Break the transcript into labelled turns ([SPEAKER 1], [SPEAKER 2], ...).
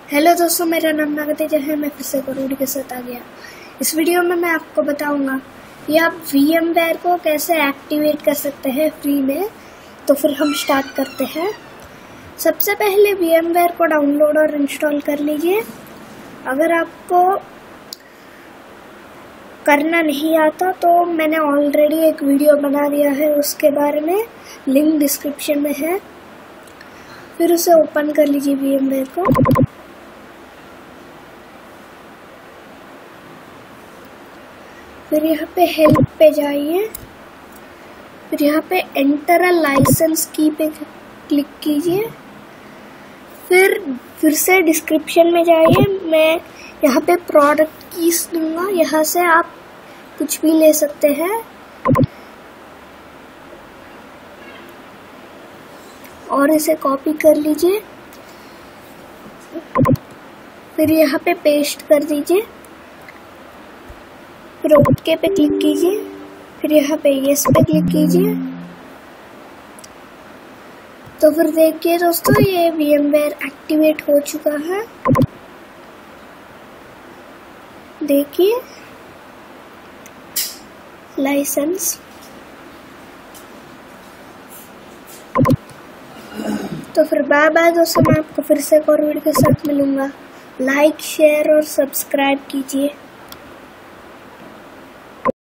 [SPEAKER 1] Hello दोस्तों, मेरा नाम नागतेज है। मैं फिर से वीडियो के साथ आ गया। इस वीडियो में मैं आपको बताऊंगा कि आप VMware को कैसे एक्टिवेट कर सकते हैं फ्री में। तो फिर हम स्टार्ट करते हैं। सबसे पहले VMware को डाउनलोड और इंस्टॉल कर लीजिए। अगर आपको करना नहीं आता तो मैंने ऑलरेडी एक वीडियो बना दिया है उसके बारे में, लिंक डिस्क्रिप्शन में है। फिर उसे ओपन कर लीजिए VMware को। फिर यहाँ पे हेल्प पे जाइए। फिर यहाँ पे एंटर अ लाइसेंस की पे क्लिक कीजिए। फिर से डिस्क्रिप्शन में जाइए। मैं यहाँ पे प्रोडक्ट कीज दूंगा, यहाँ से आप कुछ भी ले सकते हैं और इसे कॉपी कर लीजिए। फिर यहाँ पे पेस्ट कर दीजिए। फिर ओके पे क्लिक कीजिए। फिर यहाँ पे यस पे क्लिक कीजिए। तो फिर देखिए दोस्तों, ये VMware एक्टिवेट हो चुका है। देखिए लाइसेंस। तो फिर बाय बाय दोस्तों, मैं आपको फिर से एक और वीडियो के साथ मिलूंगा। लाइक, शेयर और सब्सक्राइब कीजिए।